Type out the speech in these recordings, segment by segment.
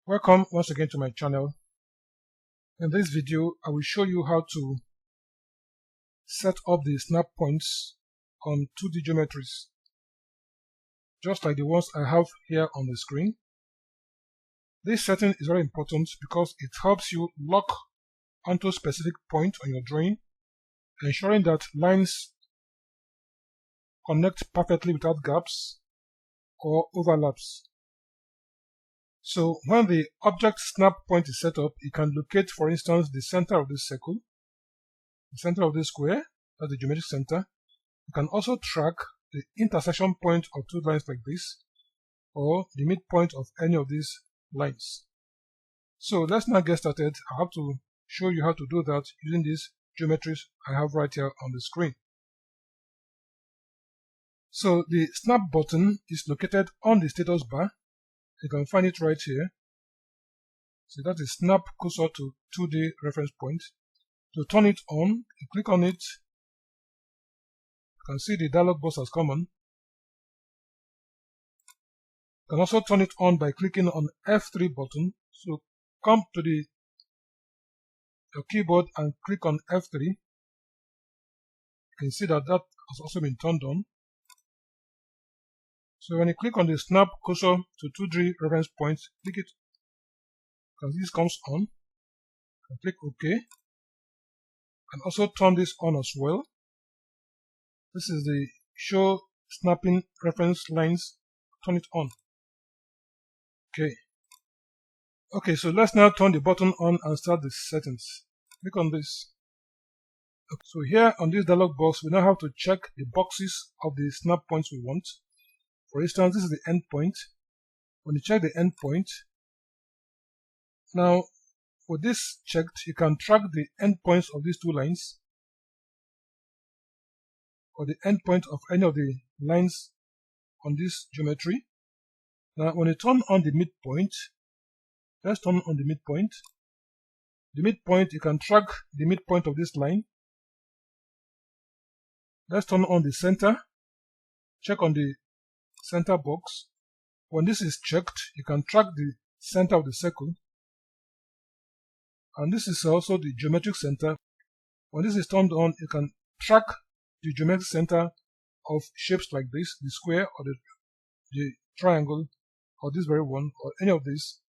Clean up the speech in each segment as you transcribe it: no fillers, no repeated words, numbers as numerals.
Welcome once again to my channel. In this video, I will show you how to set up the snap points on 2D geometries, just like the ones I have here on the screen. This setting is very important because it helps you lock onto a specific point on your drawing, ensuring that lines connect perfectly without gaps or overlaps. So when the object snap point is set up, you can locate, for instance, the center of this circle, the center of this square, that's the geometric center. You can also track the intersection point of two lines like this, or the midpoint of any of these lines. So let's now get started. I have to show you how to do that using these geometries I have right here on the screen. So the snap button is located on the status bar. You can find it right here. So that is snap cursor to 2D reference point. To turn it on, you click on it. You can see the dialog box has come on. You can also turn it on by clicking on F3 button. So come to your keyboard and click on F3. You can see that has also been turned on. So when you click on the snap cursor to 2D reference point, click it. Because this comes on, and click OK. And also turn this on as well. This is the show snapping reference lines. Turn it on. Okay, so let's now turn the button on and start the settings. Click on this. Okay, so here on this dialog box, we now have to check the boxes of the snap points we want. For instance, this is the endpoint. When you check the endpoint, now with this checked, you can track the endpoints of these two lines, or the endpoint of any of the lines on this geometry. Now when you turn on the midpoint, let's turn on the midpoint. The midpoint, you can track the midpoint of this line. Let's turn on the center. Check on the center box. When this is checked, you can track the center of the circle. And this is also the geometric center. When this is turned on, you can track the geometric center of shapes like this, the square or the triangle, or this very one, or any of these.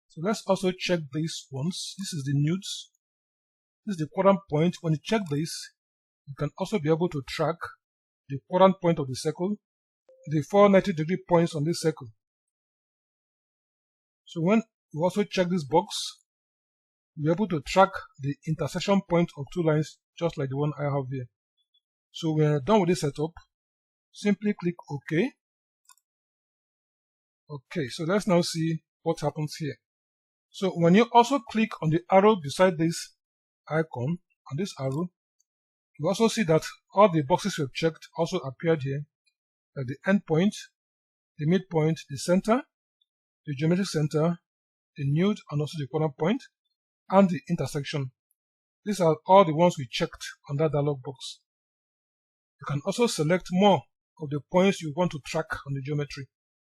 So let's also check these ones. This is the nudes. This is the quadrant point. When you check this, you can also be able to track the quadrant point of the circle, the 490-degree points on this circle. So when you also check this box, you'll be able to track the intersection point of two lines, just like the one I have here. So when you're done with this setup, simply click OK. Okay, so let's now see what happens here. So when you also click on the arrow beside this icon, on this arrow, you also see that all the boxes we've checked also appeared here, like the endpoint, the midpoint, the center, the geometric center, the nude, and also the corner point, and the intersection. These are all the ones we checked on that dialog box. You can also select more of the points you want to track on the geometry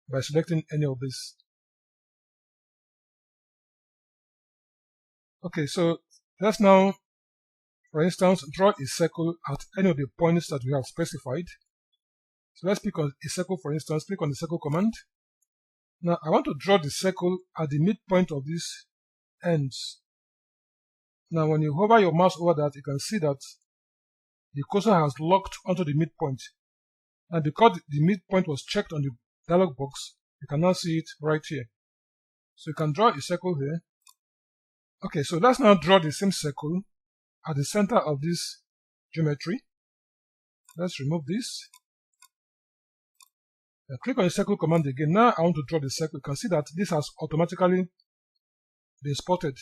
by selecting any of these. Okay, so let's now, for instance, draw a circle at any of the points that we have specified. So let's pick on a circle, for instance. Click on the circle command. Now I want to draw the circle at the midpoint of these ends. Now when you hover your mouse over that, you can see that the cursor has locked onto the midpoint. And because the midpoint was checked on the dialog box, you can now see it right here. So you can draw a circle here. Okay, so let's now draw the same circle at the center of this geometry. Let's remove this. Now click on the circle command again. Now I want to draw the circle. You can see that this has automatically been spotted.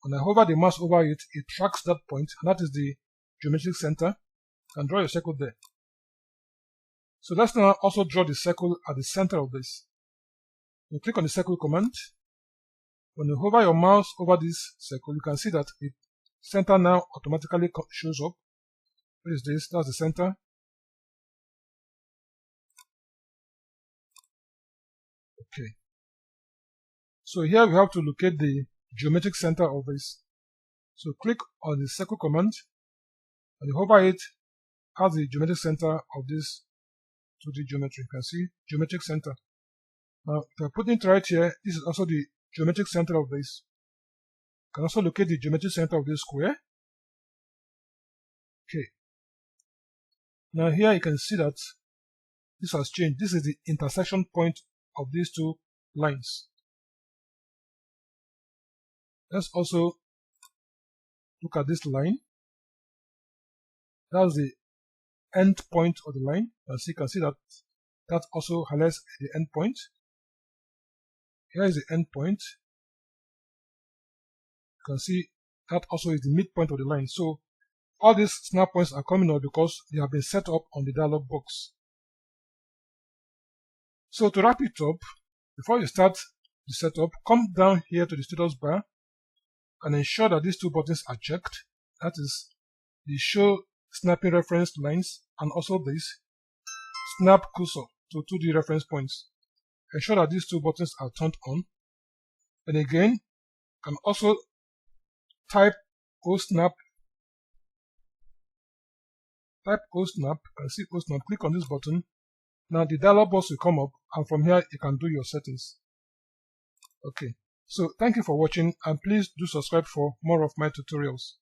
When I hover the mouse over it, it tracks that point, and that is the geometric center. You can draw your circle there. So let's now also draw the circle at the center of this. You click on the circle command. When you hover your mouse over this circle, you can see that the center now automatically shows up. What is this? That's the center. Okay. So here we have to locate the geometric center of this. So click on the circle command and you hover it as the geometric center of this 2D geometry. You can see geometric center. Now, if I put it right here, this is also the geometric center of this. You can also locate the geometric center of this square. Okay. Now here you can see that this has changed. This is the intersection point of these two lines. Let's also look at this line. That's the end point of the line. As you can see that that also highlights the end point. Here is the end point. You can see that also is the midpoint of the line. So all these snap points are coming out because they have been set up on the dialog box. So to wrap it up, before you start the setup, come down here to the status bar and ensure that these two buttons are checked. That is the show snapping reference lines and also this snap cursor to 2D reference points. Ensure that these two buttons are turned on. And again, you can also type Osnap. Type Osnap and see Osnap. Click on this button. Now the dialog box will come up, and from here you can do your settings. Okay, so thank you for watching, and please do subscribe for more of my tutorials.